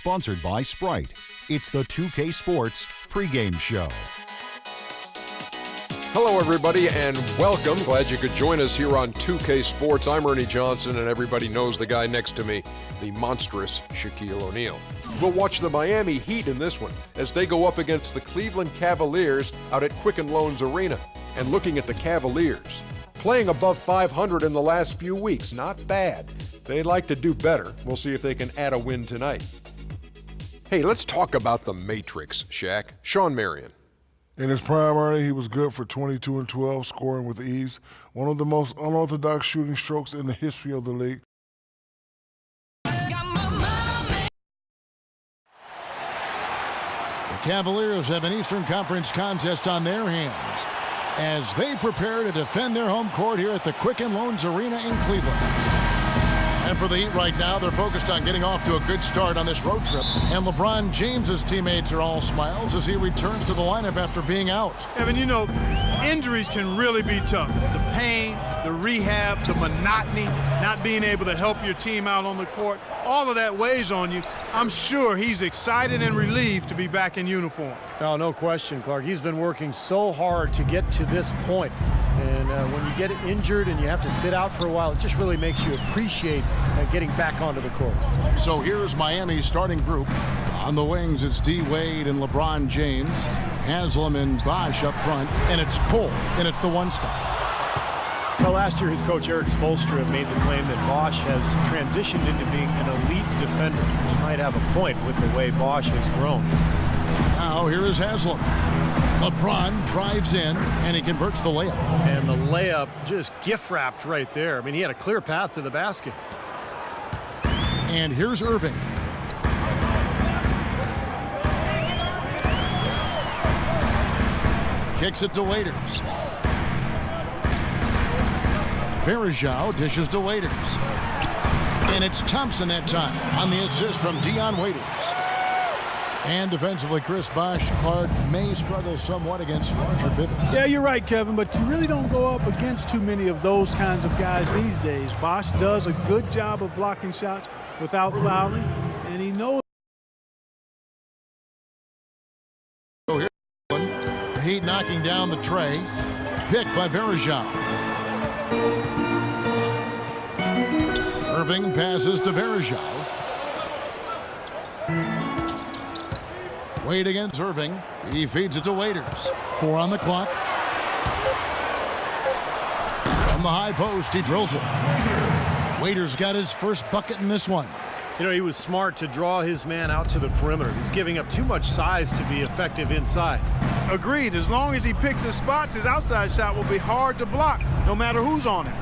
sponsored by Sprite. It's the 2K Sports pregame show. Hello, everybody, and welcome. Glad you could join us here on 2K Sports. I'm Ernie Johnson, and everybody knows the guy next to me, the monstrous Shaquille O'Neal. We'll watch the Miami Heat in this one as they go up against the Cleveland Cavaliers out at Quicken Loans Arena. And looking at the Cavaliers, playing above 500 in the last few weeks, not bad. They'd like to do better. We'll see if they can add a win tonight. Hey, let's talk about the Matrix, Shaq. Sean Marion. In his prime, Ernie, he was good for 22 and 12, scoring with ease. One of the most unorthodox shooting strokes in the history of the league. The Cavaliers have an Eastern Conference contest on their hands as they prepare to defend their home court here at the Quicken Loans Arena in Cleveland. And for the Heat right now, they're focused on getting off to a good start on this road trip. And LeBron James's teammates are all smiles as he returns to the lineup after being out. Evan, you know, injuries can really be tough. The pain, the rehab, the monotony, not being able to help your team out on the court, all of that weighs on you. I'm sure he's excited and relieved to be back in uniform. Oh, no question, Clark. He's been working so hard to get to this point. And when you get injured and you have to sit out for a while, it just really makes you appreciate getting back onto the court. So here's Miami's starting group. On the wings, it's D. Wade and LeBron James, Haslam and Bosh up front, and it's Cole in at the one spot. Well, last year his coach Eric Spoelstra made the claim that Bosh has transitioned into being an elite defender. He might have a point with the way Bosh has grown. Now here is Haslam. LeBron drives in, and he converts the layup. And the layup just gift-wrapped right there. I mean, he had a clear path to the basket. And here's Irving. Kicks it to Waiters. Verajao dishes to Waiters. And it's Thompson that time on the assist from Dion Waiters. And defensively, Chris Bosh, Clark, may struggle somewhat against larger pivots. Yeah, you're right, Kevin, but you really don't go up against too many of those kinds of guys these days. Bosh does a good job of blocking shots without fouling, and he knows. So here's the Heat knocking down the tray. Picked by Verajao. Irving passes to Verajao. Wade against Irving. He feeds it to Waiters. 4 on the clock. From the high post, he drills it. Waiters got his first bucket in this one. You know, he was smart to draw his man out to the perimeter. He's giving up too much size to be effective inside. Agreed. As long as he picks his spots, his outside shot will be hard to block, no matter who's on it.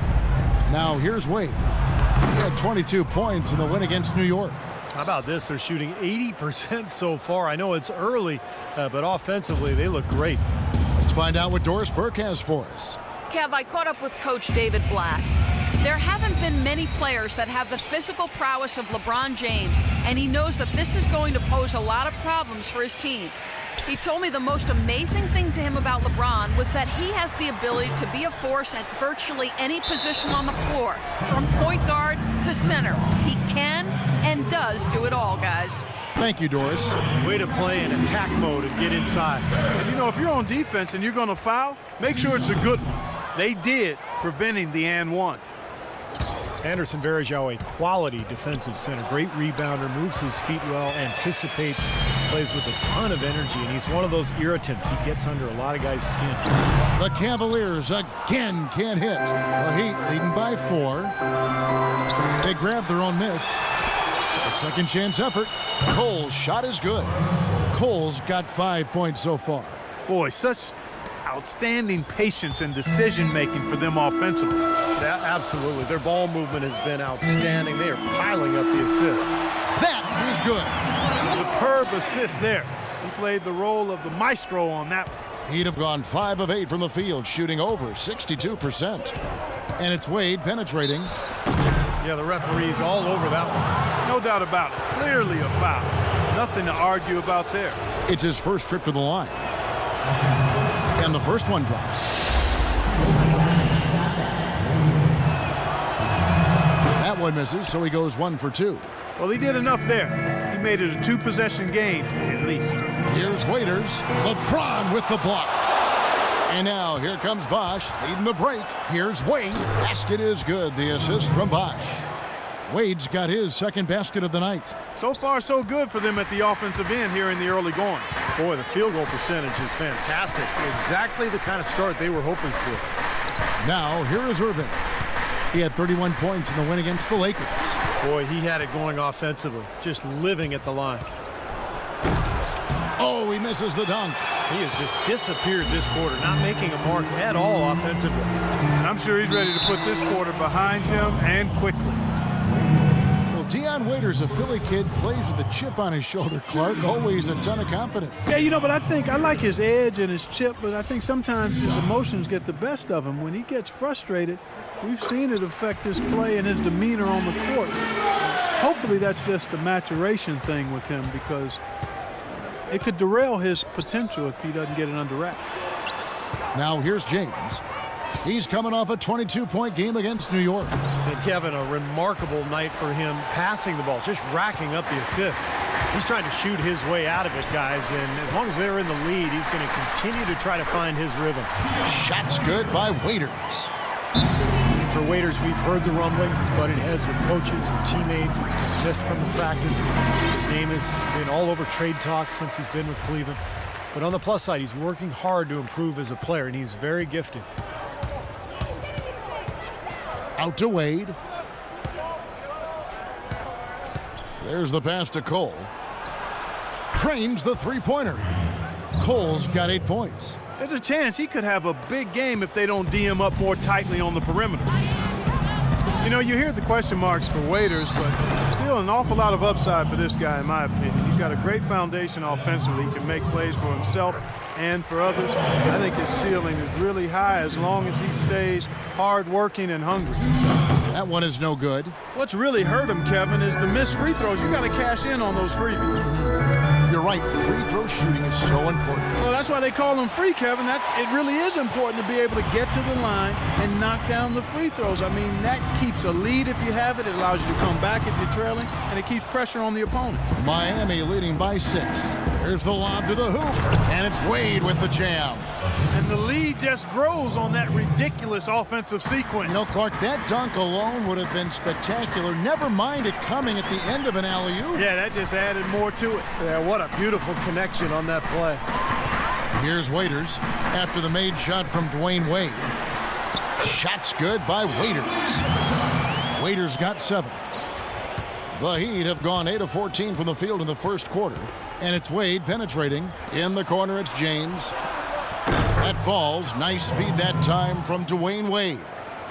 Now here's Wade. He had 22 points in the win against New York. How about this? They're shooting 80% so far. I know it's early, but offensively, they look great. Let's find out what Doris Burke has for us. Kev, I caught up with Coach David Black. There haven't been many players that have the physical prowess of LeBron James, and he knows that this is going to pose a lot of problems for his team. He told me the most amazing thing to him about LeBron was that he has the ability to be a force at virtually any position on the floor, from point guard to center. He can and does do it all, guys. Thank you, Doris. Way to play in attack mode and get inside. You know, if you're on defense and you're going to foul, make sure it's a good one. They did, preventing the and one. Anderson Varejao, a quality defensive center. Great rebounder, moves his feet well, anticipates, plays with a ton of energy, and he's one of those irritants. He gets under a lot of guys' skin. The Cavaliers again can't hit. The Heat leading by 4. They grab their own miss. A second chance effort. Cole's shot is good. Cole's got 5 points so far. Boy, such outstanding patience and decision-making for them offensively. Yeah, absolutely. Their ball movement has been outstanding. They are piling up the assists. That is good. Superb assist there. He played the role of the maestro on that one. He'd have gone 5 of 8 from the field, shooting over 62%. And it's Wade penetrating. Yeah, the referee's all over that one. No doubt about it. Clearly a foul. Nothing to argue about there. It's his first trip to the line. And the first one drops. That one Allen misses, so he goes 1 for 2. Well, he did enough there. He made it a 2-possession game, at least. Here's Waiters. LeBron with the block. And now here comes Bosch leading the break. Here's Wade. Basket is good. The assist from Bosch. Wade's got his second basket of the night. So far, so good for them at the offensive end here in the early going. Boy, the field goal percentage is fantastic. Exactly the kind of start they were hoping for. Now, here is Irving. He had 31 points in the win against the Lakers. Boy, he had it going offensively, just living at the line. Oh, he misses the dunk. He has just disappeared this quarter, not making a mark at all offensively. And I'm sure he's ready to put this quarter behind him and quickly. Well, Dion Waiters, a Philly kid, plays with a chip on his shoulder, Clark. Always a ton of confidence. Yeah, but I like his edge and his chip, but I think sometimes his emotions get the best of him. When he gets frustrated, we've seen it affect his play and his demeanor on the court. Hopefully that's just a maturation thing with him, because it could derail his potential if he doesn't get it under wraps. Now here's James. He's coming off a 22-point game against New York. And Kevin, a remarkable night for him passing the ball, just racking up the assists. He's trying to shoot his way out of it, guys, and as long as they're in the lead, he's going to continue to try to find his rhythm. Shots good by Waiters. For Waiters, we've heard the rumblings. He's butted heads with coaches and teammates. He was dismissed from the practice. His name has been all over trade talks since he's been with Cleveland. But on the plus side, he's working hard to improve as a player, and he's very gifted. Out to Wade. There's the pass to Cole. Trains the three-pointer. Cole's got 8 points. There's a chance he could have a big game if they don't D him up more tightly on the perimeter. You hear the question marks for Waiters, but still an awful lot of upside for this guy, in my opinion. He's got a great foundation offensively. He can make plays for himself and for others. I think his ceiling is really high as long as he stays hard-working and hungry. That one is no good. What's really hurt him, Kevin, is the missed free throws. You got to cash in on those freebies. You're right. Free throw shooting is so important. Well, that's why they call them free, Kevin. It really is important to be able to get to the line and knock down the free throws. I mean, that keeps a lead if you have it. It allows you to come back if you're trailing, and it keeps pressure on the opponent. Miami leading by 6. There's the lob to the hoop, and it's Wade with the jam. And the lead just grows on that ridiculous offensive sequence. Clark, that dunk alone would have been spectacular. Never mind it coming at the end of an alley-oop. Yeah, that just added more to it. Yeah, what a beautiful connection on that play. Here's Waiters after the made shot from Dwayne Wade. Shot's good by Waiters. Waiters got 7. The Heat have gone 8 of 14 from the field in the first quarter. And it's Wade penetrating. In the corner, it's James. That falls. Nice feed that time from Dwayne Wade.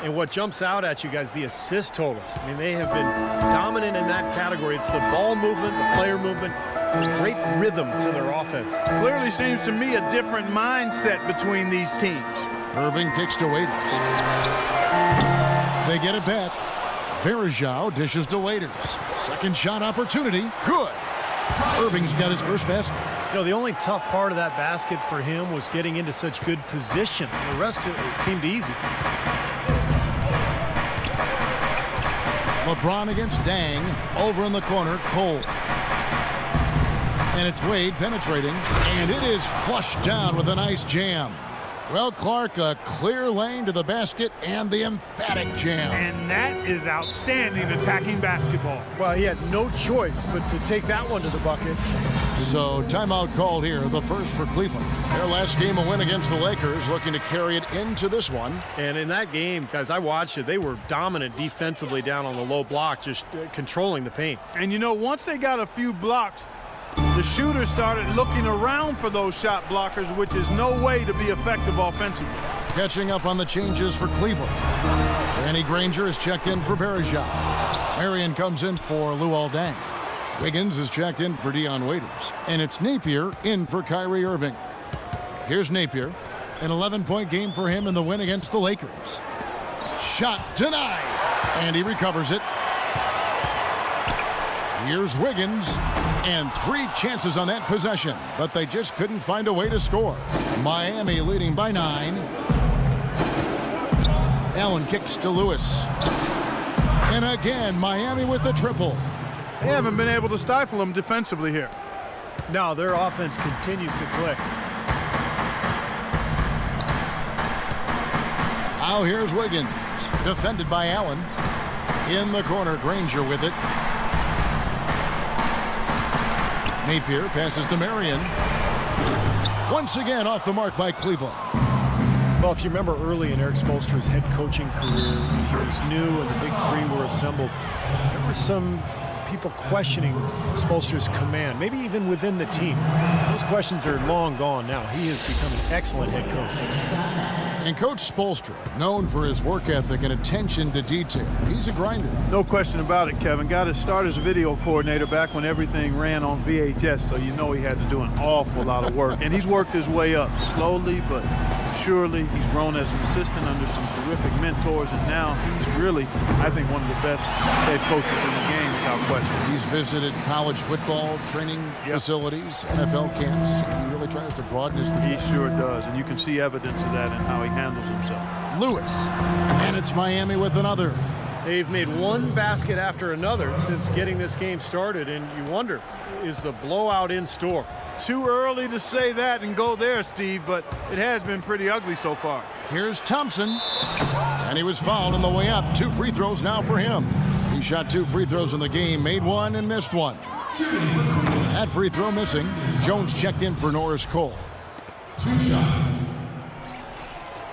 And what jumps out at you guys, the assist totals. I mean, they have been dominant in that category. It's the ball movement, the player movement, great rhythm to their offense. Clearly seems to me a different mindset between these teams. Irving kicks to Waiters. They get it back. Verajao dishes to Waiters. Second shot opportunity. Good. Irving's got his first basket. The only tough part of that basket for him was getting into such good position. The rest of it seemed easy. LeBron against Dang. Over in the corner, Cole. And it's Wade penetrating. And it is flushed down with a nice jam. Well, Clark, a clear lane to the basket and the emphatic jam. And that is outstanding attacking basketball. Well, he had no choice but to take that one to the bucket. So, timeout called here, the first for Cleveland. Their last game, a win against the Lakers, looking to carry it into this one. And in that game, guys, I watched it. They were dominant defensively down on the low block, just controlling the paint. And once they got a few blocks, the shooters started looking around for those shot blockers, which is no way to be effective offensively. Catching up on the changes for Cleveland. Danny Granger is checked in for Verajao. Marion comes in for Luol Deng. Wiggins is checked in for Dion Waiters. And it's Napier in for Kyrie Irving. Here's Napier. An 11-point game for him in the win against the Lakers. Shot denied. And he recovers it. Here's Wiggins. And 3 chances on that possession, but they just couldn't find a way to score. Miami leading by 9. Allen kicks to Lewis. And again, Miami with the triple. They haven't been able to stifle them defensively here. No, their offense continues to click. Now here's Wiggins, defended by Allen. In the corner, Granger with it. Napier passes to Marion. Once again off the mark by Cleveland. Well, if you remember early in Eric Spoelstra's head coaching career, when he was new and the big three were assembled, there were some people questioning Spoelstra's command, maybe even within the team. Those questions are long gone now. He has become an excellent head coach. And Coach Spoelstra, known for his work ethic and attention to detail. He's a grinder. No question about it, Kevin. Got his start as a video coordinator back when everything ran on VHS, so you know he had to do an awful lot of work. And he's worked his way up slowly but surely. He's grown as an assistant under some terrific mentors, and now he's really, I think, one of the best head coaches in the game without question. He's visited college football training facilities, NFL camps. He really tries to broaden his perspective. He sure does, and you can see evidence of that in how he handles himself. Lewis, and it's Miami with another. They've made one basket after another since getting this game started, and you wonder, is the blowout in store? Too early to say that and go there, Steve, but it has been pretty ugly so far. Here's Thompson, and he was fouled on the way up. 2 free throws now for him. He shot 2 free throws in the game, made one and missed one. That free throw missing. Jones checked in for Norris Cole. 2 shots.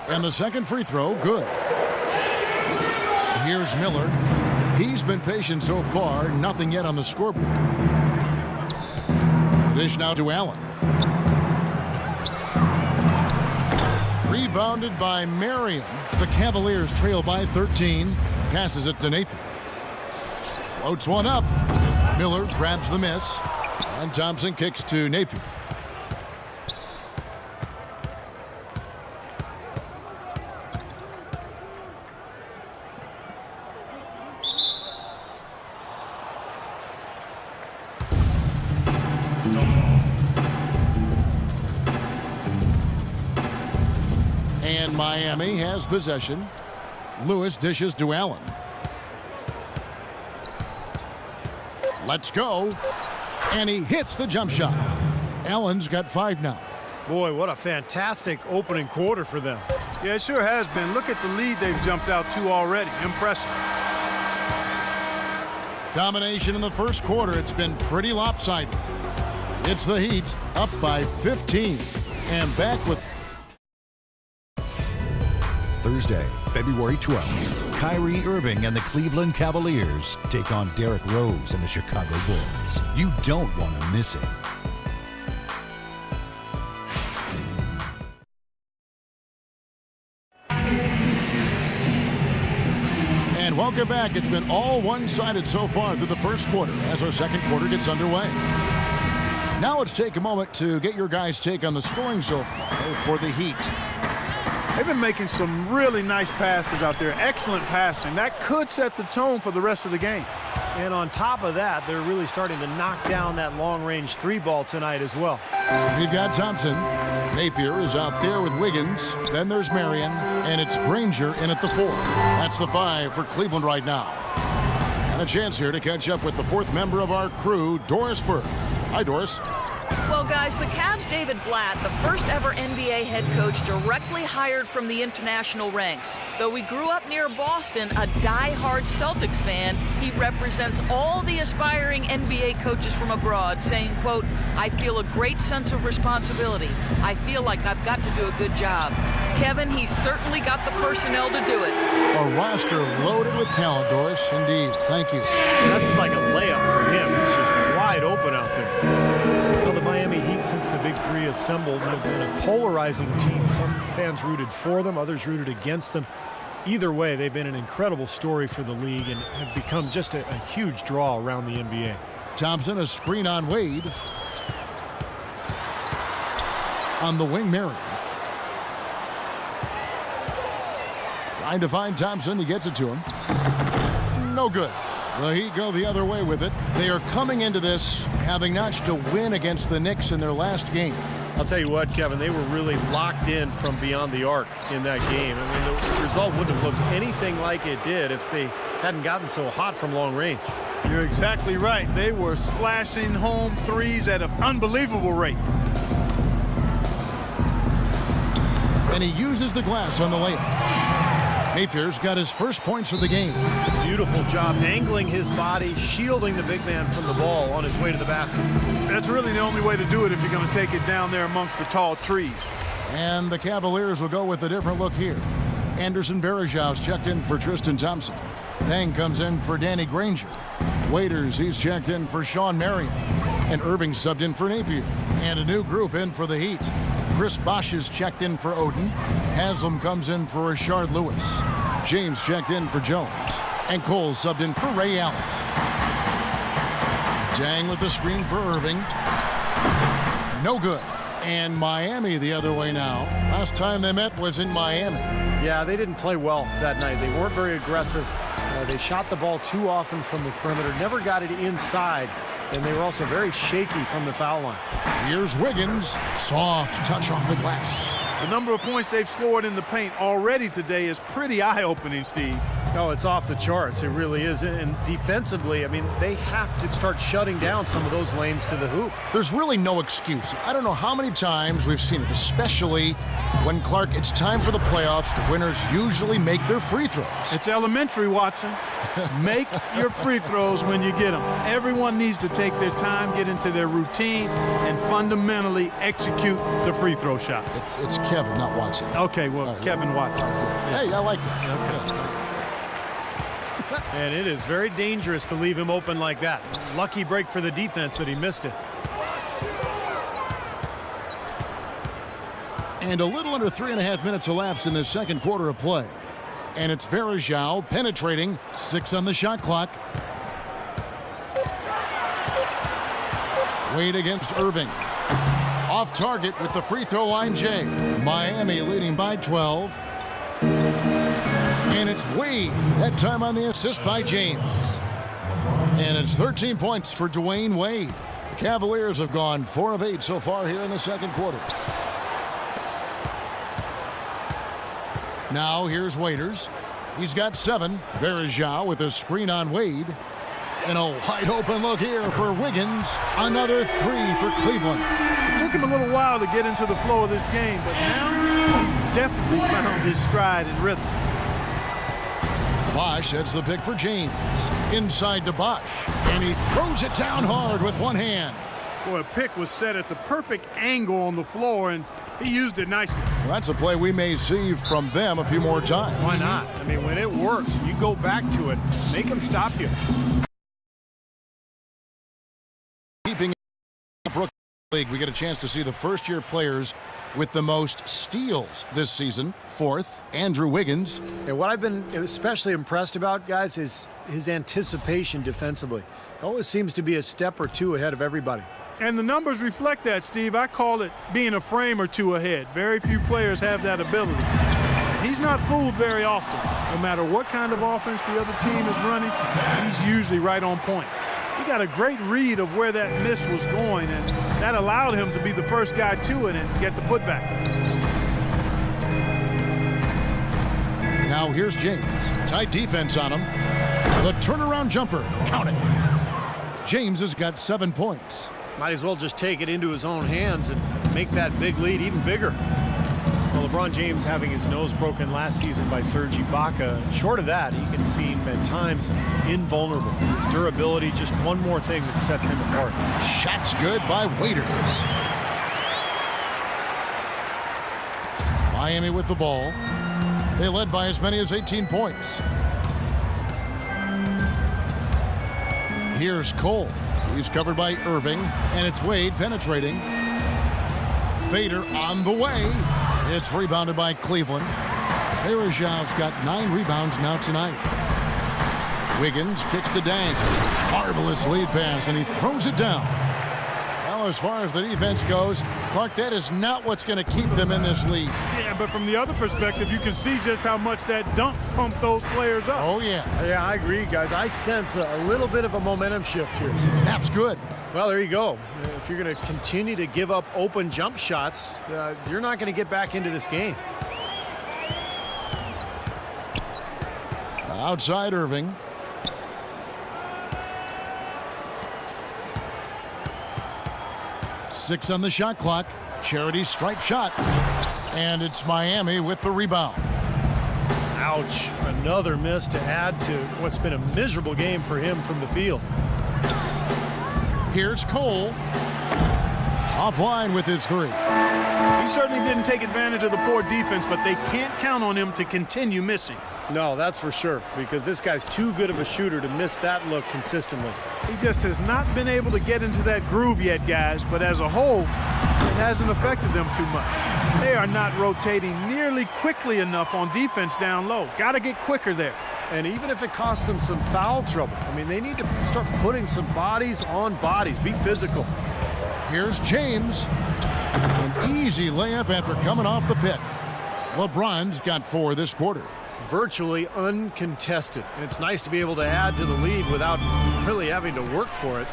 And the second free throw, good. Here's Miller. He's been patient so far, nothing yet on the scoreboard. The dish now to Allen. Rebounded by Marion. The Cavaliers trail by 13. Passes it to Napier. Floats one up. Miller grabs the miss. And Thompson kicks to Napier. And Miami has possession. Lewis dishes to Allen. Let's go. And he hits the jump shot. Allen's got 5 now. Boy, what a fantastic opening quarter for them. Yeah, it sure has been. Look at the lead they've jumped out to already. Impressive. Domination in the first quarter. It's been pretty lopsided. It's the Heat up by 15. And back with Thursday, February 12th, Kyrie Irving and the Cleveland Cavaliers take on Derrick Rose and the Chicago Bulls. You don't want to miss it. And welcome back. It's been all one-sided so far through the first quarter as our second quarter gets underway. Now let's take a moment to get your guys' take on the scoring so far for the Heat. They've been making some really nice passes out there. Excellent passing. That could set the tone for the rest of the game. And on top of that, they're really starting to knock down that long-range 3-ball tonight as well. We've got Thompson. Napier is out there with Wiggins. Then there's Marion. And it's Granger in at the 4. That's the 5 for Cleveland right now. And a chance here to catch up with the 4th member of our crew, Doris Burke. Hi, Doris. Well, guys, the Cavs' David Blatt, the first ever NBA head coach directly hired from the international ranks. Though he grew up near Boston, a die-hard Celtics fan, he represents all the aspiring NBA coaches from abroad, saying, quote, "I feel a great sense of responsibility. I feel like I've got to do a good job." Kevin, he's certainly got the personnel to do it. A roster loaded with talent, Doris. Indeed. Thank you. That's like a layup for him. He's just wide open out there. Well, the Miami Heat, since the Big Three assembled, have been a polarizing team. Some fans rooted for them, others rooted against them. Either way, they've been an incredible story for the league and have become just a huge draw around the NBA. Thompson, a screen on Wade. On the wing, Marion. Trying to find Thompson. He gets it to him. No good. The Heat go the other way with it. They are coming into this having notched a win against the Knicks in their last game. I'll tell you what, Kevin, they were really locked in from beyond the arc in that game. I mean, the result wouldn't have looked anything like it did if they hadn't gotten so hot from long range. You're exactly right. They were splashing home threes at an unbelievable rate. And he uses the glass on the layup. Napier's got his first points of the game. Beautiful job angling his body, shielding the big man from the ball on his way to the basket. That's really the only way to do it if you're going to take it down there amongst the tall trees. And the Cavaliers will go with a different look here. Anderson Varejau's checked in for Tristan Thompson. Dang comes in for Danny Granger. Waiters, he's checked in for Sean Marion. And Irving subbed in for Napier. And a new group in for the Heat. Chris Bosh is checked in for Odin. Haslam comes in for Rashard Lewis. James checked in for Jones. And Cole subbed in for Ray Allen. Dang with the screen for Irving. No good. And Miami the other way now. Last time they met was in Miami. Yeah, they didn't play well that night. They weren't very aggressive. They shot the ball too often from the perimeter, never got it inside, and they were also very shaky from the foul line. Here's Wiggins. Soft touch off the glass. The number of points they've scored in the paint already today is pretty eye-opening, Steve. Oh, it's off the charts. It really is. And defensively, I mean, they have to start shutting down some of those lanes to the hoop. There's really no excuse. I don't know how many times we've seen it, especially when, Clark, it's time for the playoffs. The winners usually make their free throws. It's elementary, Watson. Make your free throws when you get them. Everyone needs to take their time, get into their routine, and fundamentally execute the free throw shot. It's Kevin, not Watson. Okay, well, Kevin Watson. Hey, I like that. Okay. And it is very dangerous to leave him open like that. Lucky break for the defense that he missed it. And a little under 3.5 minutes elapsed in the second quarter of play. And it's Varejao penetrating. 6 on the shot clock. Wade against Irving. Off target with the free throw line, Jay. Miami leading by 12. And it's Wade, that time on the assist by James. And it's 13 points for Dwayne Wade. The Cavaliers have gone 4 of 8 so far here in the second quarter. Now here's Waiters. He's got 7. Varejao with a screen on Wade. And a wide open look here for Wiggins. Another 3 for Cleveland. It took him a little while to get into the flow of this game, but now he's definitely found his stride and rhythm. Bosh heads the pick for James. Inside to Bosh. And he throws it down hard with one hand. Boy, a pick was set at the perfect angle on the floor, and he used it nicely. Well, that's a play we may see from them a few more times. Why not? I mean, when it works, you go back to it. Make them stop you. Keeping Brooklyn League, we get a chance to see the first-year players with the most steals this season. 4th, Andrew Wiggins. And what I've been especially impressed about, guys, is his anticipation defensively. He always seems to be a step or 2 ahead of everybody. And the numbers reflect that, Steve. I call it being a frame or 2 ahead. Very few players have that ability. He's not fooled very often. No matter what kind of offense the other team is running, he's usually right on point. He got a great read of where that miss was going, and that allowed him to be the first guy to it and get the putback. Now here's James. Tight defense on him. The turnaround jumper. Count it. James has got 7 points. Might as well just take it into his own hands and make that big lead even bigger. Well, LeBron James having his nose broken last season by Serge Ibaka. Short of that, he can seem at times invulnerable. His durability, just one more thing that sets him apart. Shots good by Waiters. Miami with the ball. They led by as many as 18 points. Here's Cole. He's covered by Irving, and it's Wade penetrating. Fader on the way. It's rebounded by Cleveland. Varejao's got 9 rebounds now tonight. Wiggins kicks to Dang. Marvelous lead pass, and he throws it down. Well, as far as the defense goes, Clark, that is not what's going to keep them in this league. Yeah, but from the other perspective, you can see just how much that dunk pumped those players up. Oh, yeah. Yeah, I agree, guys. I sense a little bit of a momentum shift here. That's good. Well, there you go. If you're going to continue to give up open jump shots, you're not going to get back into this game. Outside Irving. 6 on the shot clock. Charity stripe shot. And it's Miami with the rebound. Ouch. Another miss to add to what's been a miserable game for him from the field. Here's Cole. Offline with his 3. He certainly didn't take advantage of the poor defense, but they can't count on him to continue missing. No, that's for sure, because this guy's too good of a shooter to miss that look consistently. He just has not been able to get into that groove yet, guys, but as a whole, it hasn't affected them too much. They are not rotating nearly quickly enough on defense down low. Got to get quicker there. And even if it costs them some foul trouble, I mean, they need to start putting some bodies on bodies. Be physical. Here's James. An easy layup after coming off the pick. LeBron's got 4 this quarter. Virtually uncontested. And it's nice to be able to add to the lead without really having to work for it.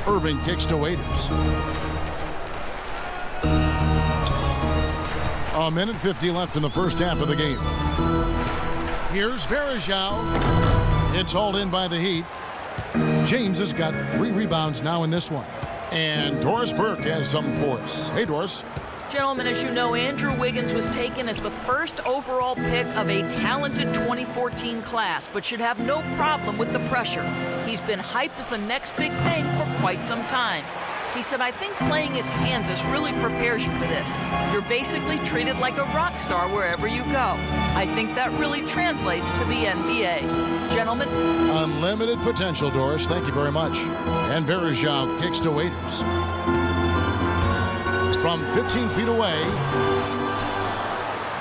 Irving kicks to Waiters. A minute 50 left in the first half of the game. Here's Varejao. It's hauled in by the Heat. James has got 3 rebounds now in this one. And Doris Burke has something for us. Hey, Doris. Gentlemen, as you know, Andrew Wiggins was taken as the first overall pick of a talented 2014 class, but should have no problem with the pressure. He's been hyped as the next big thing for quite some time. He said, I think playing at Kansas really prepares you for this. You're basically treated like a rock star wherever you go. I think that really translates to the NBA. Gentlemen. Unlimited potential, Doris. Thank you very much. And Varejao kicks to Waiters. From 15 feet away,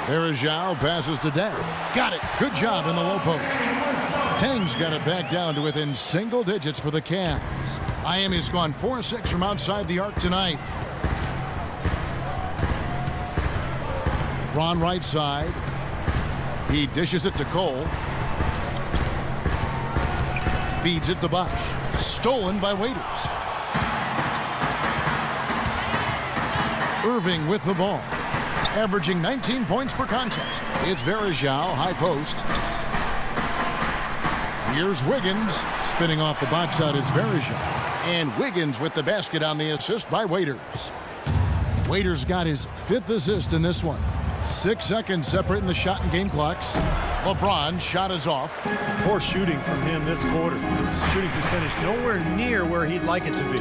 Varejao passes to Deng. Got it. Good job in the low post. Tang's got it back down to within single digits for the Cavs. Miami's gone 4-6 from outside the arc tonight. Ron right side. He dishes it to Cole. Feeds it to Bosch. Stolen by Waiters. Irving with the ball. Averaging 19 points per contest. It's Varejao, high post. Here's Wiggins. Spinning off the box out is Varejao. And Wiggins with the basket on the assist by Waiters. Waiters got his 5th assist in this one. 6 seconds separating the shot and game clocks. LeBron's shot is off. Poor shooting from him this quarter. His shooting percentage nowhere near where he'd like it to be.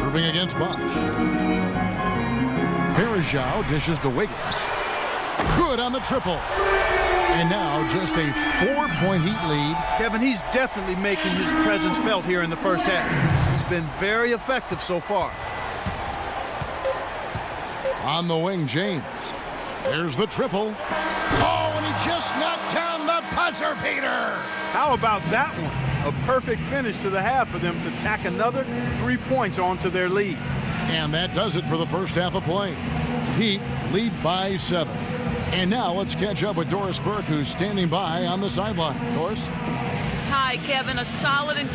Irving against Bosch. Varejao dishes to Wiggins. Good on the triple. And now just a 4-point Heat lead. Kevin, he's definitely making his presence felt here in the first half. He's been very effective so far. On the wing, James. There's the triple. Oh, and he just knocked down the buzzer beater. How about that one? A perfect finish to the half for them to tack another 3 points onto their lead. And that does it for the first half of play. Heat lead by 7. And now let's catch up with Doris Burke, who's standing by on the sideline. Doris? Hi, Kevin. A solid and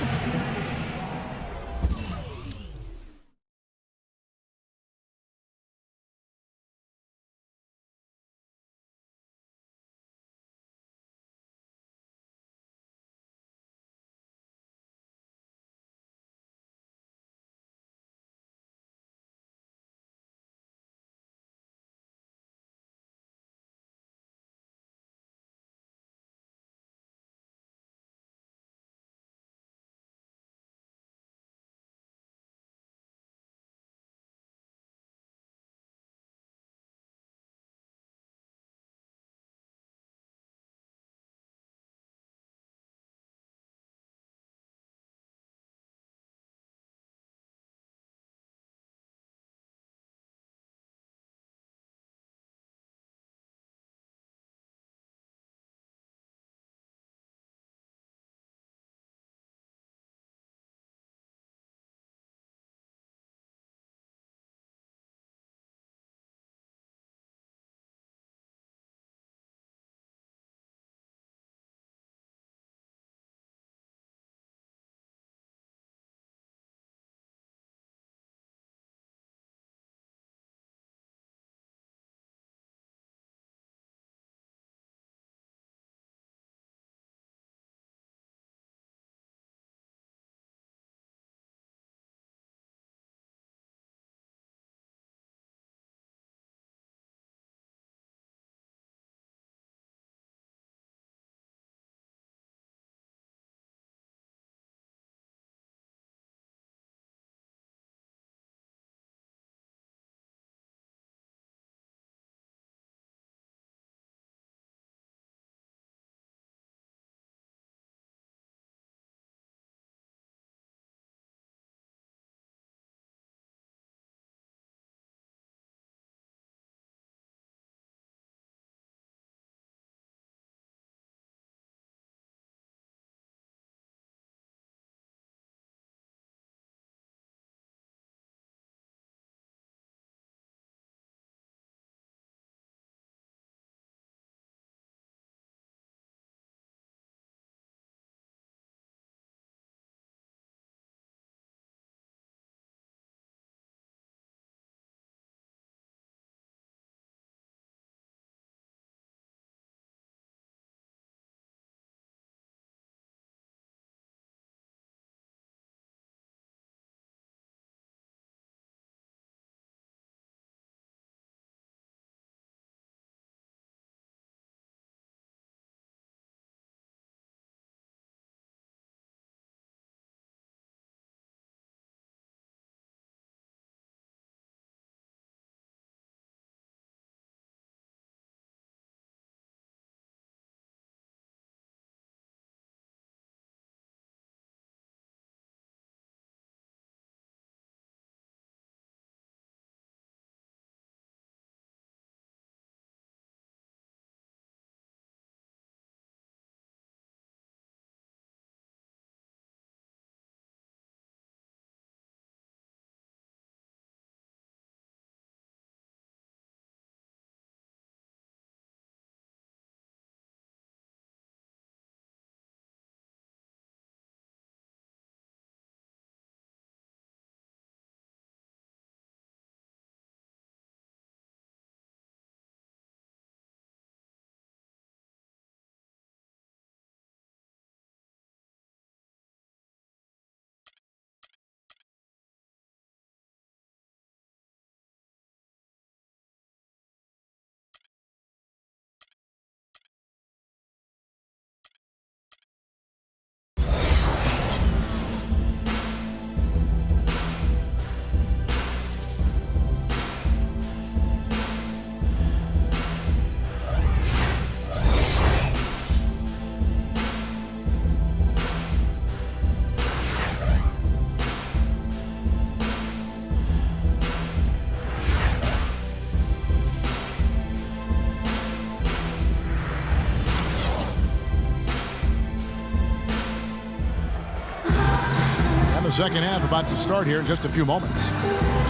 second half about to start here in just a few moments.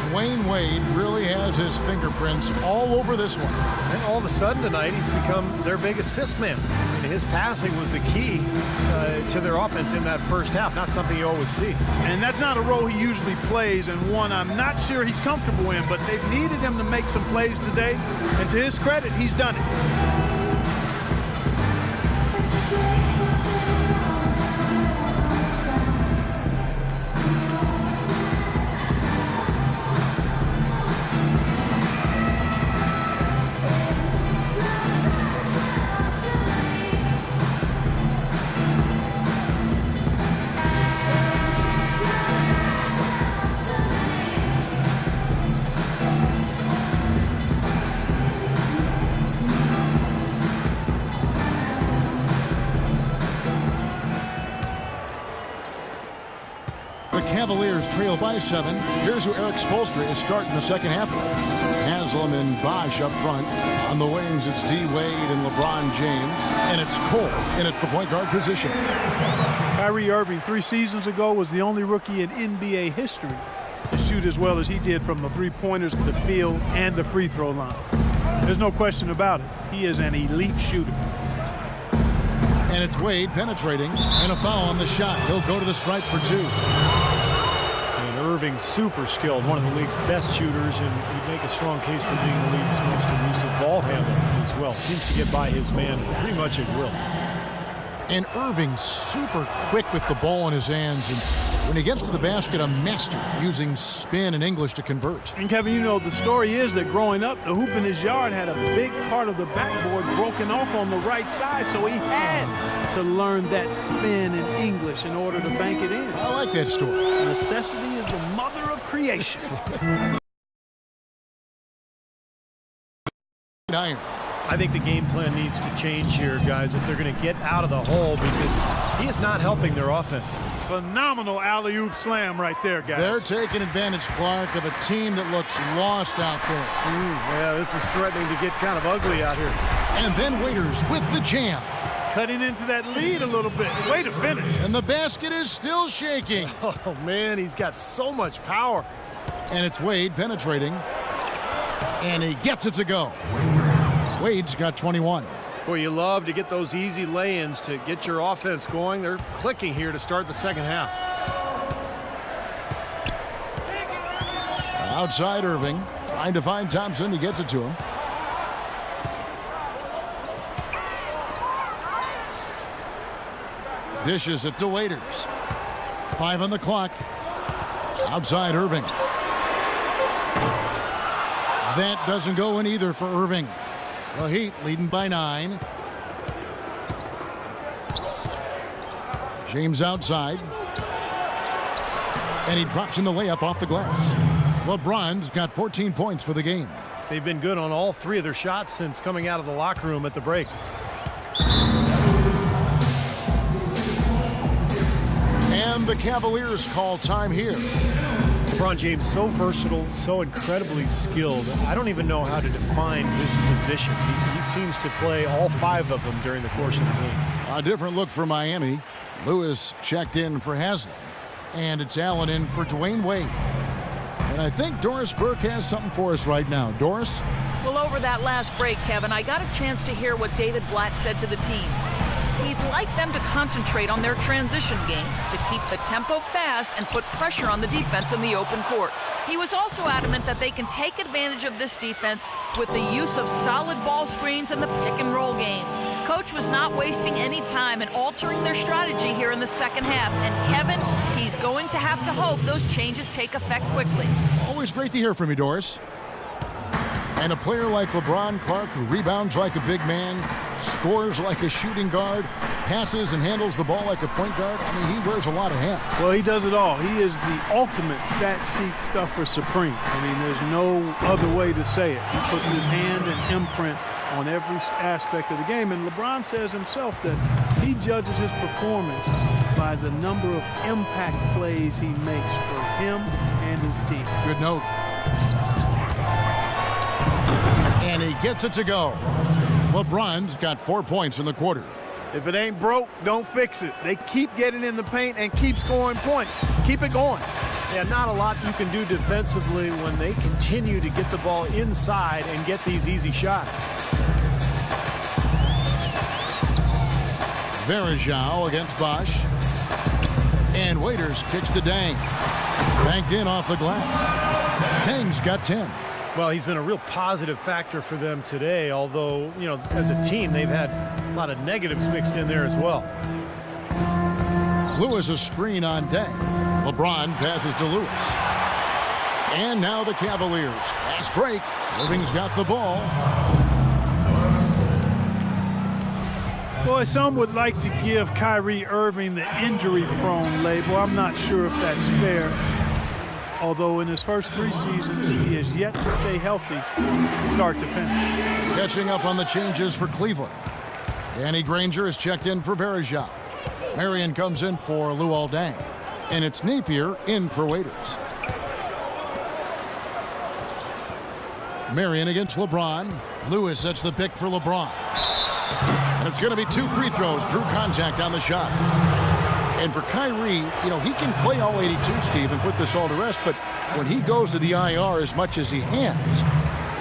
Dwayne Wade really has his fingerprints all over this one. And all of a sudden tonight, he's become their big assist man. And his passing was the key to their offense in that first half. Not something you always see. And that's not a role he usually plays, and one I'm not sure he's comfortable in, but they've needed him to make some plays today, and to his credit, he's done it. Cavaliers trail by 7. Here's who Eric Spoelstra is starting the second half with. Haslam and Bosch up front. On the wings, it's D. Wade and LeBron James. And it's Cole in at the point guard position. Kyrie Irving 3 seasons ago was the only rookie in NBA history to shoot as well as he did from the three-pointers, the field, and the free throw line. There's no question about it. He is an elite shooter. And it's Wade penetrating, and a foul on the shot. He'll go to the stripe for 2. Irving, super skilled, one of the league's best shooters, and he'd make a strong case for being the league's most elusive ball handler as well. Seems to get by his man pretty much at will. And Irving super quick with the ball in his hands, and when he gets to the basket, a master using spin and English to convert. And Kevin, you know, the story is that growing up, the hoop in his yard had a big part of the backboard broken off on the right side, so he had to learn that spin in English in order to bank it in. I like that story. Necessity is the mother of creation. Iron. I think the game plan needs to change here, guys, if they're going to get out of the hole, because he is not helping their offense. Phenomenal alley-oop slam right there, guys. They're taking advantage, Clark, of a team that looks lost out there. Yeah, this is threatening to get kind of ugly out here. And then Waiters with the jam. Cutting into that lead a little bit. Way to finish. And the basket is still shaking. Oh, man, he's got so much power. And it's Wade penetrating. And he gets it to go. Wade's got 21. Boy, you love to get those easy lay-ins to get your offense going. They're clicking here to start the second half. Outside Irving, trying to find Thompson. He gets it to him. Dishes it to Waiters. 5 on the clock. Outside Irving. That doesn't go in either for Irving. The Heat leading by 9. James outside. And he drops in the layup off the glass. LeBron's got 14 points for the game. They've been good on all 3 of their shots since coming out of the locker room at the break. And the Cavaliers call time here. LeBron James, so versatile, so incredibly skilled. I don't even know how to define his position. He seems to play all 5 of them during the course of the game. A different look for Miami. Lewis checked in for Haslam. And it's Allen in for Dwayne Wade. And I think Doris Burke has something for us right now. Doris? Well, over that last break, Kevin, I got a chance to hear what David Blatt said to the team. He'd like them to concentrate on their transition game, to keep the tempo fast and put pressure on the defense in the open court. He was also adamant that they can take advantage of this defense with the use of solid ball screens and the pick and roll game. Coach was not wasting any time in altering their strategy here in the second half. And Kevin, he's going to have to hope those changes take effect quickly. Always great to hear from you, Doris. And a player like LeBron Clark, who rebounds like a big man, scores like a shooting guard, passes and handles the ball like a point guard. I mean, he wears a lot of hats. Well, he does it all. He is the ultimate stat sheet stuffer supreme. I mean, there's no other way to say it. He puts his hand and imprint on every aspect of the game. And LeBron says himself that he judges his performance by the number of impact plays he makes for him and his team. Good note. And he gets it to go. LeBron's got 4 points in the quarter. If it ain't broke, don't fix it. They keep getting in the paint and keep scoring points. Keep it going. Yeah, not a lot you can do defensively when they continue to get the ball inside and get these easy shots. Verajao against Bosch. And Waiters kicks to Dang. Banked in off the glass. Dang's got 10. Well, he's been a real positive factor for them today, although, you know, as a team, they've had a lot of negatives mixed in there as well. Lewis a screen on Dang. LeBron passes to Lewis. And now the Cavaliers. Fast break. Irving's got the ball. Boy, some would like to give Kyrie Irving the injury-prone label. I'm not sure if that's fair. Although in his first 3 seasons, he has yet to stay healthy start to finish. Catching up on the changes for Cleveland. Danny Granger is checked in for Verajao. Marion comes in for Luol Deng. And it's Napier in for Waiters. Marion against LeBron. Lewis sets the pick for LeBron. And it's going to be 2 free throws. Drew contact on the shot. And for Kyrie, you know, he can play all 82, Steve, and put this all to rest. But when he goes to the IR as much as he has,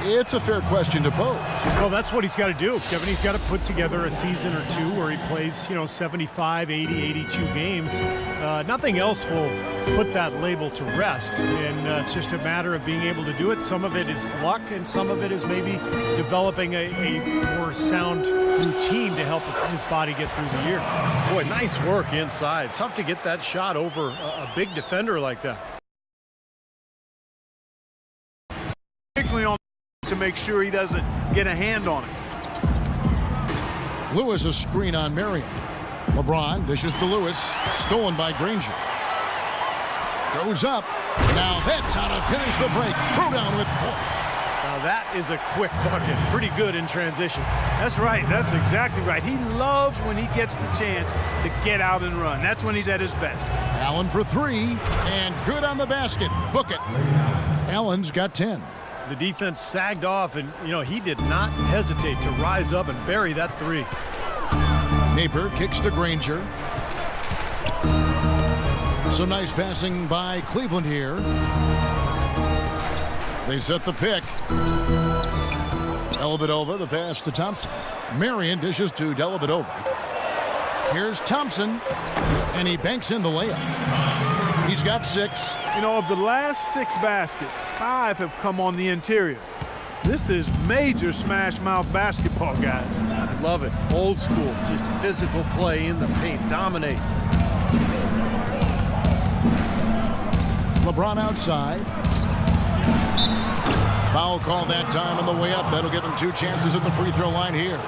it's a fair question to pose. Well, that's what he's got to do, Kevin. He's got to put together a season or two where he plays, you know, 75, 80, 82 games. Nothing else will put that label to rest. And it's just a matter of being able to do it. Some of it is luck, and some of it is maybe developing a more sound routine to help his body get through the year. Boy, nice work inside. Tough to get that shot over a big defender like that. Particularly on to make sure he doesn't get a hand on it. Lewis a screen on Marion. LeBron dishes to Lewis. Stolen by Granger. Goes up. Now that's how to finish the break. Throw down with force. Now that is a quick bucket. Pretty good in transition. That's right. That's exactly right. He loves when he gets the chance to get out and run. That's when he's at his best. Allen for 3. And good on the basket. Book it. Allen's got 10. The defense sagged off, and, you know, he did not hesitate to rise up and bury that 3. Napier kicks to Granger. Some nice passing by Cleveland here. They set the pick. Dellavedova, the pass to Thompson. Marion dishes to Dellavedova. Here's Thompson, and he banks in the layup. He's got 6. You know, of the last 6 baskets, 5 have come on the interior. This is major smash mouth basketball, guys. Love it. Old school, just physical play in the paint. Dominate. LeBron outside. Foul call that time on the way up. That'll give him 2 chances at the free throw line here.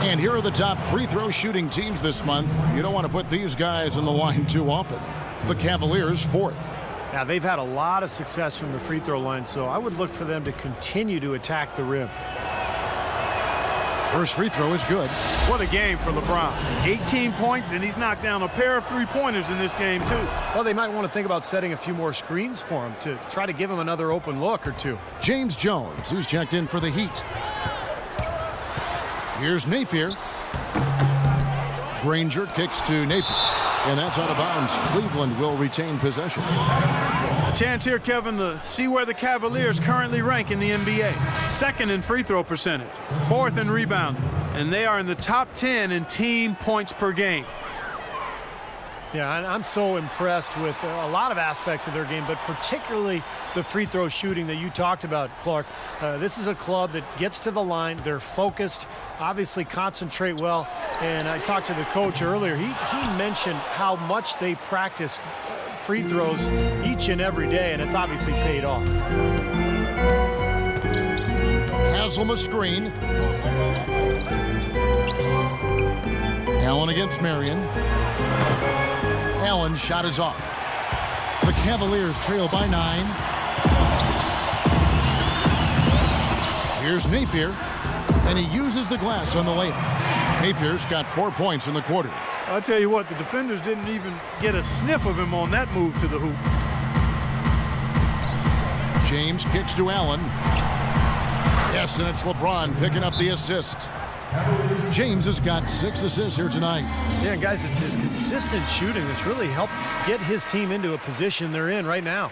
And here are the top free throw shooting teams this month. You don't want to put these guys on the line too often. The Cavaliers 4th. Now, they've had a lot of success from the free throw line, so I would look for them to continue to attack the rim. First free throw is good. What a game for LeBron. 18 points, and he's knocked down a pair of 3-pointers in this game, too. Well, they might want to think about setting a few more screens for him to try to give him another open look or 2. James Jones, who's checked in for the Heat. Here's Napier. Granger kicks to Napier. And that's out of bounds. Cleveland will retain possession. A chance here, Kevin, to see where the Cavaliers currently rank in the NBA. 2nd in free throw percentage, 4th in rebounding, and they are in the top 10 in team points per game. Yeah, and I'm so impressed with a lot of aspects of their game, but particularly the free throw shooting that you talked about, Clark. This is a club that gets to the line. They're focused, obviously concentrate well. And I talked to the coach earlier. He mentioned how much they practice free throws each and every day, and it's obviously paid off. Haslam a screen. Allen against Marion. Allen's shot is off. The Cavaliers trail by 9. Here's Napier, and he uses the glass on the layup. Napier's got 4 points in the quarter. I'll tell you what, the defenders didn't even get a sniff of him on that move to the hoop. James kicks to Allen. Yes, and it's LeBron picking up the assist. James has got 6 assists here tonight. Yeah, guys, it's his consistent shooting that's really helped get his team into a position they're in right now.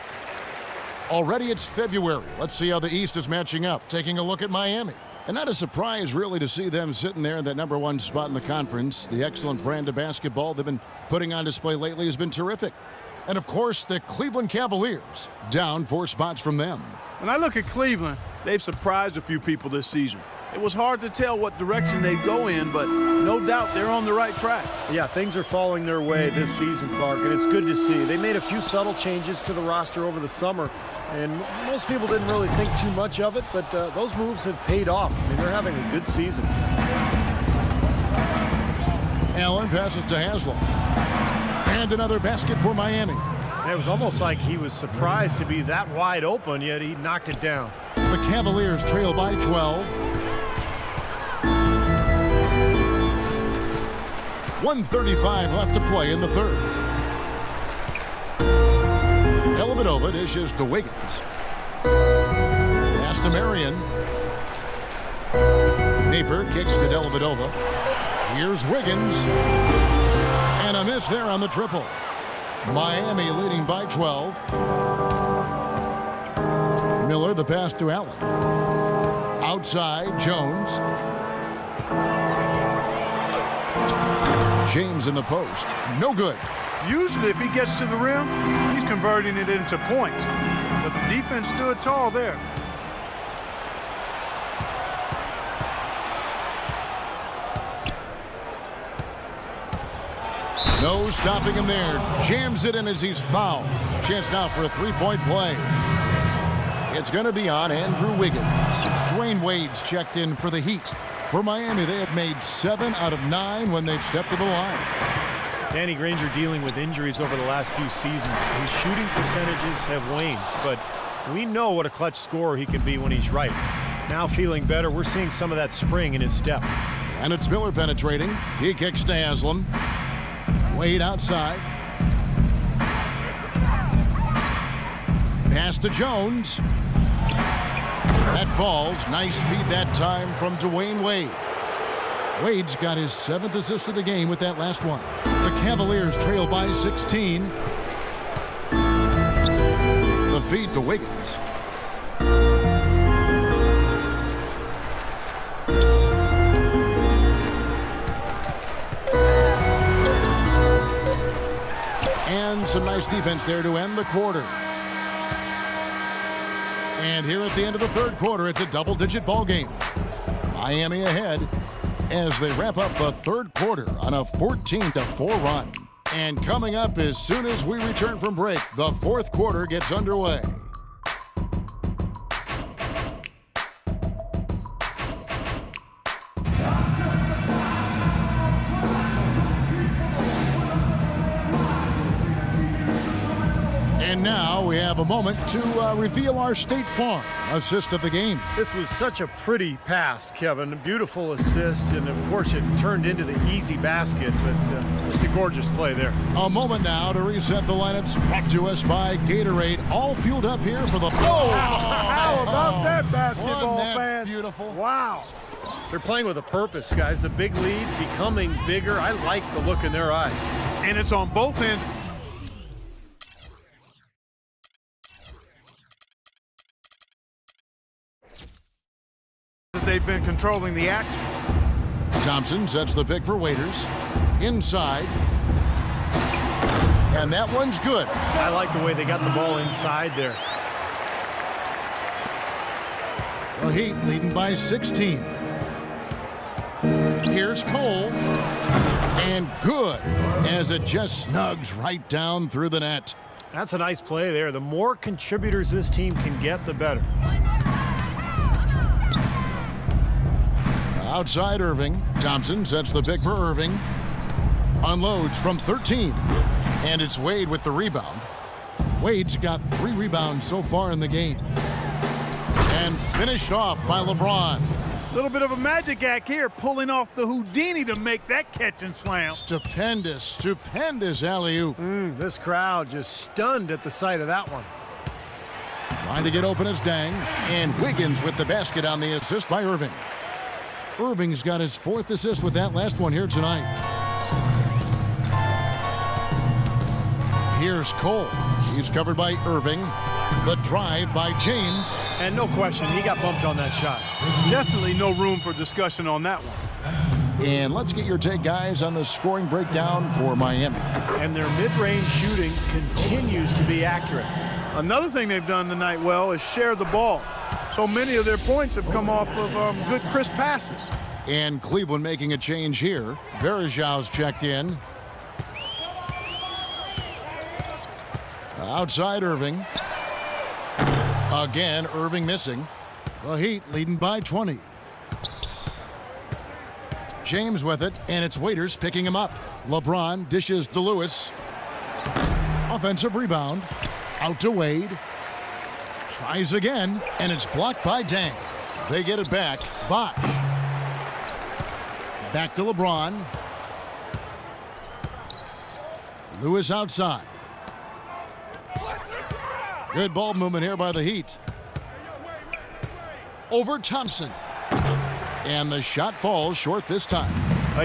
Already it's February. Let's see how the East is matching up. Taking a look at Miami. And not a surprise, really, to see them sitting there in that #1 spot in the conference. The excellent brand of basketball they've been putting on display lately has been terrific. And, of course, the Cleveland Cavaliers, down 4 spots from them. When I look at Cleveland, they've surprised a few people this season. It was hard to tell what direction they'd go in, but no doubt they're on the right track. Yeah, things are falling their way this season, Clark, and it's good to see. They made a few subtle changes to the roster over the summer, and most people didn't really think too much of it, but those moves have paid off. I mean, they're having a good season. Allen passes to Haslam. And another basket for Miami. It was almost like he was surprised to be that wide open, yet he knocked it down. The Cavaliers trail by 12. 1:35 left to play in the third. Dellavedova dishes to Wiggins. Pass to Marion. Napier kicks to Dellavedova. Here's Wiggins. And a miss there on the triple. Miami leading by 12. Miller, the pass to Allen. Outside, Jones. James in the post. No good. Usually if he gets to the rim, he's converting it into points. But the defense stood tall there. No stopping him there. Jams it in as he's fouled. Chance now for a 3-point play. It's going to be on Andrew Wiggins. Dwayne Wade's checked in for the Heat. For Miami, they have made 7 out of 9 when they've stepped to the line. Danny Granger dealing with injuries over the last few seasons. His shooting percentages have waned, but we know what a clutch scorer he can be when he's right. Now feeling better, we're seeing some of that spring in his step. And it's Miller penetrating. He kicks to Haslam. Wade outside. Pass to Jones. That falls. Nice feed that time from Dwayne Wade. Wade's got his 7th assist of the game with that last one. The Cavaliers trail by 16. The feed to Wiggins. And some nice defense there to end the quarter. And here at the end of the third quarter, it's a double-digit ball game. Miami ahead as they wrap up the third quarter on a 14-4 run. And coming up as soon as we return from break, the fourth quarter gets underway. And now we have a moment to reveal our State Farm assist of the game. This was such a pretty pass, Kevin. A beautiful assist, and of course it turned into the easy basket, but just a gorgeous play there. A moment now to reset the lineups brought to us by Gatorade. All fueled up here for the... How about that, basketball Wasn't that fans? beautiful? Wow. They're playing with a purpose, guys. The big lead becoming bigger. I like the look in their eyes. And it's on both ends. They've been controlling the action. Thompson sets the pick for Waiters. Inside. And that one's good. I like the way they got the ball inside there. The Heat leading by 16. Here's Cole. And good as it just snugs right down through the net. That's a nice play there. The more contributors this team can get, the better. Outside Irving. Thompson sets the pick for Irving. Unloads from 13. And it's Wade with the rebound. Wade's got 3 rebounds so far in the game. And finished off by LeBron. A little bit of a magic act here, pulling off the Houdini to make that catch and slam. Stupendous alley-oop. This crowd just stunned at the sight of that one. Trying to get open as Dang. And Wiggins with the basket on the assist by Irving. Irving's got his 4th assist with that last one here tonight. Here's Cole. He's covered by Irving. The drive by James. And no question, he got bumped on that shot. Definitely no room for discussion on that one. And let's get your take, guys, on the scoring breakdown for Miami. And their mid-range shooting continues to be accurate. Another thing they've done tonight well is share the ball. So many of their points have come off of good, crisp passes. And Cleveland making a change here. Verajau's checked in. Outside Irving. Again, Irving missing. The Heat leading by 20. James with it, and it's Waiters picking him up. LeBron dishes to Lewis. Offensive rebound. Out to Wade. Tries again, and it's blocked by Dang. They get it back. Bosh. Back to LeBron. Lewis outside. Good ball movement here by the Heat. Over Thompson. And the shot falls short this time.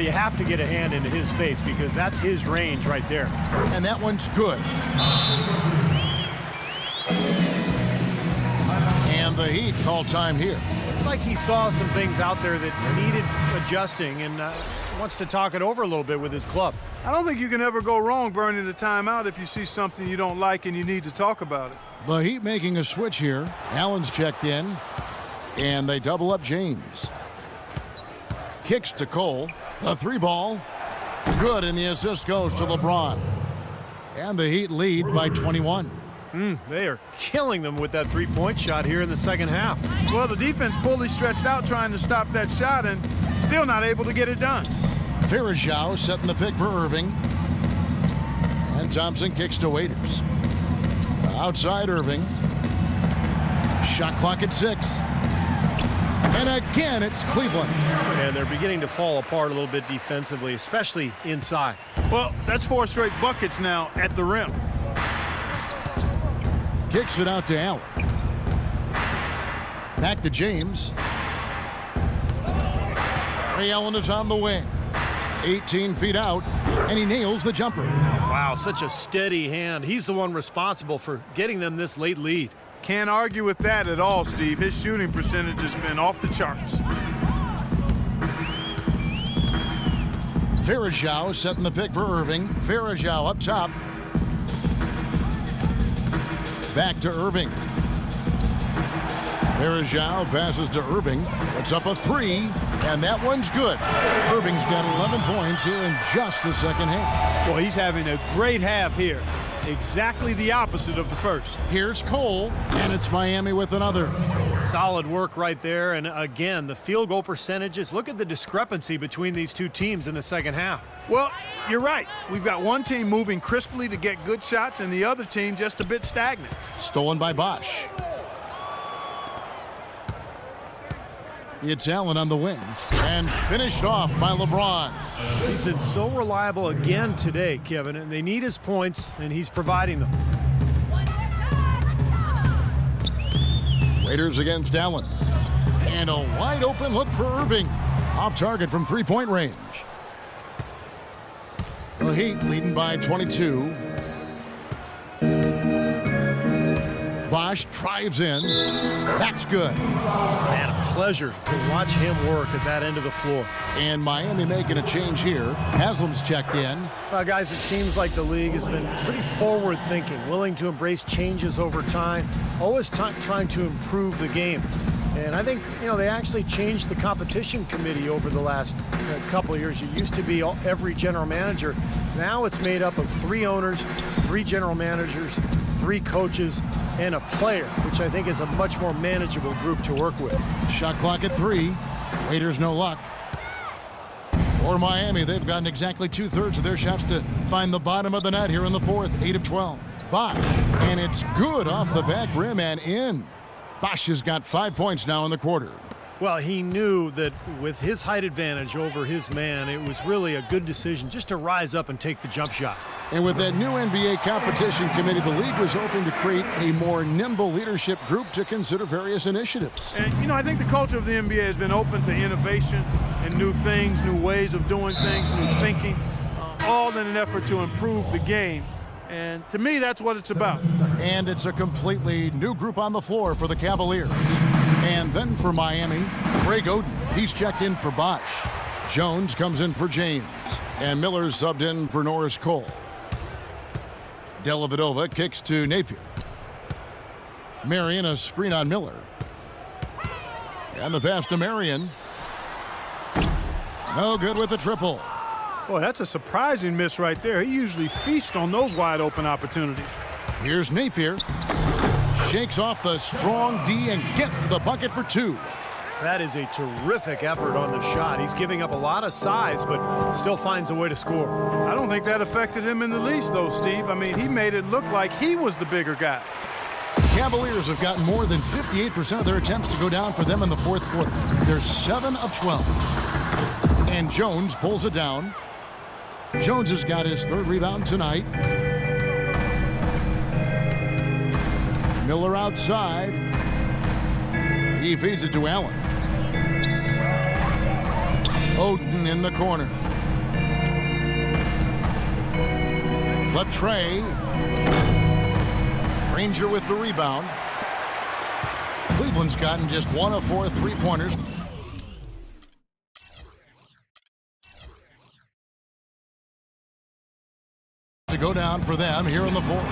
You have to get a hand into his face because that's his range right there. And that one's good. And the Heat call time here. Looks like he saw some things out there that needed adjusting and wants to talk it over a little bit with his club. I don't think you can ever go wrong burning a timeout if you see something you don't like and you need to talk about it. The Heat making a switch here. Allen's checked in. And they double up James. Kicks to Cole. The 3-ball. Good, and the assist goes to LeBron. And the Heat lead by 21. They are killing them with that 3-point shot here in the second half. Well, the defense fully stretched out trying to stop that shot and still not able to get it done. Verajau setting the pick for Irving. And Thompson kicks to Waiters. Outside Irving. Shot clock at 6. And again, it's Cleveland. And they're beginning to fall apart a little bit defensively, especially inside. Well, that's 4 straight buckets now at the rim. Kicks it out to Allen. Back to James. Ray Allen is on the wing. 18 feet out, and he nails the jumper. Wow, such a steady hand. He's the one responsible for getting them this late lead. Can't argue with that at all, Steve. His shooting percentage has been off the charts. Verajau setting the pick for Irving. Verajau up top. Back to Irving. Verajau passes to Irving. It's up a 3, and that one's good. Irving's got 11 points here in just the second half. Well, he's having a great half here. Exactly the opposite of the first. Here's Cole, and it's Miami with another. Solid work right there, and again, the field goal percentages. Look at the discrepancy between these two teams in the second half. Well, you're right. We've got one team moving crisply to get good shots, and the other team just a bit stagnant. Stolen by Bosh. It's Allen on the wing, and finished off by LeBron. He's been so reliable again today, Kevin, and they need his points, and he's providing them. Raiders against Allen. And a wide open look for Irving. Off target from 3-point range. The Heat leading by 22. Bosh drives in. That's good. Man, a pleasure to watch him work at that end of the floor. And Miami making a change here. Haslam's checked in. Well, guys, it seems like the league has been pretty forward-thinking, willing to embrace changes over time, always trying to improve the game. And I think, they actually changed the competition committee over the last couple of years. It used to be every general manager. Now it's made up of 3 owners, 3 general managers, 3 coaches, and a player, which I think is a much more manageable group to work with. Shot clock at 3. Raiders no luck. For Miami, they've gotten exactly 2/3 of their shots to find the bottom of the net here in the 4th. 8 of 12. Bosh, and it's good off the back rim and in. Bosh has got 5 points now in the quarter. Well, he knew that with his height advantage over his man, it was really a good decision just to rise up and take the jump shot. And with that new NBA competition committee, the league was hoping to create a more nimble leadership group to consider various initiatives. And, you know, I think the culture of the NBA has been open to innovation and new things, new ways of doing things, new thinking, all in an effort to improve the game. And to me, that's what it's about. And it's a completely new group on the floor for the Cavaliers. And then for Miami, Greg Oden. He's checked in for Bosh. Jones comes in for James. And Miller's subbed in for Norris Cole. Dellavedova kicks to Napier. Marion a screen on Miller. And the pass to Marion. No good with the triple. Boy, that's a surprising miss right there. He usually feasts on those wide open opportunities. Here's Napier. Shakes off the strong D and gets to the bucket for two. That is a terrific effort on the shot. He's giving up a lot of size, but still finds a way to score. I don't think that affected him in the least, though, Steve. I mean, he made it look like he was the bigger guy. Cavaliers have gotten more than 58% of their attempts to go down for them in the fourth quarter. They're 7 of 12. And Jones pulls it down. Jones has got his third rebound tonight. Miller outside. He feeds it to Allen. Oden in the corner. Latrey. Ranger with the rebound. Cleveland's gotten just 1 of 4 3-pointers. To go down for them here in the fourth.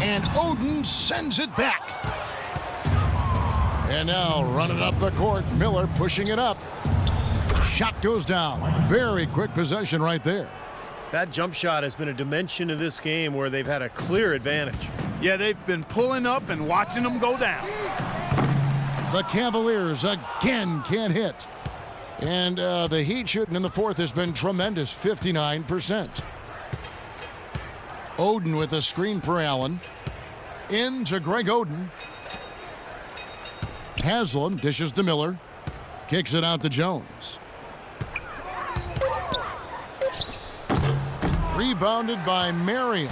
And Oden sends it back. And now running up the court, Miller pushing it up. Shot goes down. Very quick possession right there. That jump shot has been a dimension of this game where they've had a clear advantage. Yeah, they've been pulling up and watching them go down. The Cavaliers again can't hit. And the Heat shooting in the fourth has been tremendous, 59%. Oden with a screen for Allen. Into Greg Oden. Haslam dishes to Miller. Kicks it out to Jones. Rebounded by Marion.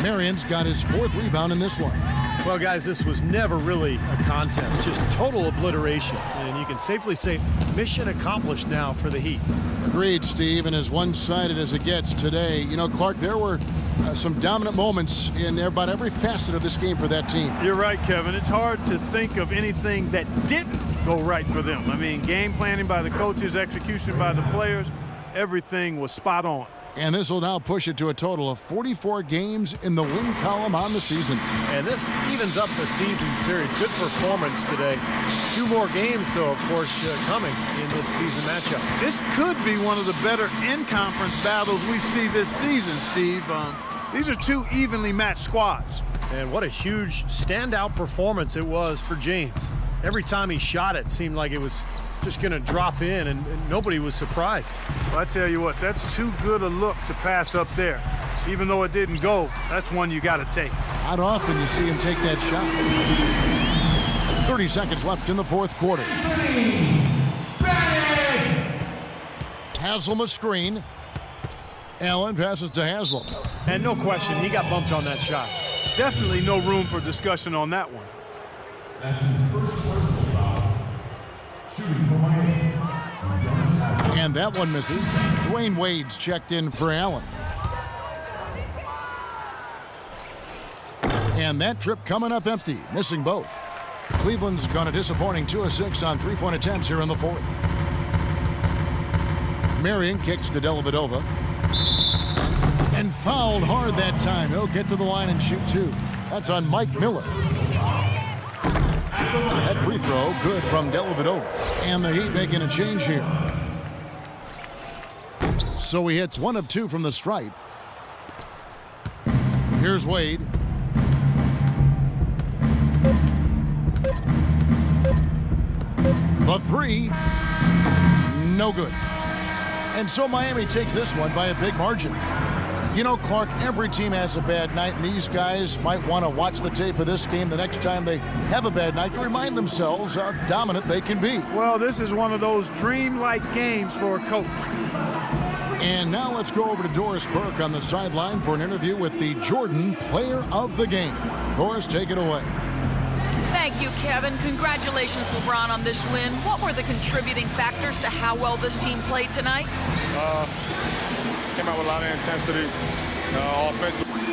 Marion's got his 4th rebound in this one. Well, guys, this was never really a contest, just total obliteration. And you can safely say mission accomplished now for the Heat. Agreed, Steve, and as one-sided as it gets today. You know, Clark, there were some dominant moments in about every facet of this game for that team. You're right, Kevin. It's hard to think of anything that didn't go right for them. I mean, game planning by the coaches, execution by the players, everything was spot on. And this will now push it to a total of 44 games in the win column on the season. And this evens up the season series. Good performance today. 2 more games, though, of course, coming in this season matchup. This could be one of the better in-conference battles we see this season, Steve. These are 2 evenly matched squads. And what a huge standout performance it was for James. Every time he shot it seemed like it was just going to drop in, and nobody was surprised. Well, I tell you what, that's too good a look to pass up there. Even though it didn't go, that's one you got to take. Not often you see him take that shot. 30 seconds left in the fourth quarter. Haslam a screen. Allen passes to Haslam. And no question, he got bumped on that shot. Definitely no room for discussion on that one. That's his first personal foul. Shooting for Miami. And that one misses. Dwayne Wade's checked in for Allen. And that trip coming up empty, missing both. Cleveland's gone a disappointing 2 of 6 on 3-point attempts here in the fourth. Marion kicks to Dellavedova. And fouled hard that time. He'll get to the line and shoot 2. That's on Mike Miller. That free throw good from Dellavedova. And the Heat making a change here. So he hits 1 of 2 from the stripe. Here's Wade. The 3. No good. And so Miami takes this one by a big margin. You know, Clark, every team has a bad night, and these guys might want to watch the tape of this game the next time they have a bad night to remind themselves how dominant they can be. Well, this is one of those dream-like games for a coach. And now let's go over to Doris Burke on the sideline for an interview with the Jordan Player of the Game. Doris, take it away. Thank you, Kevin. Congratulations, LeBron, on this win. What were the contributing factors to how well this team played tonight? Came out with a lot of intensity, offensively.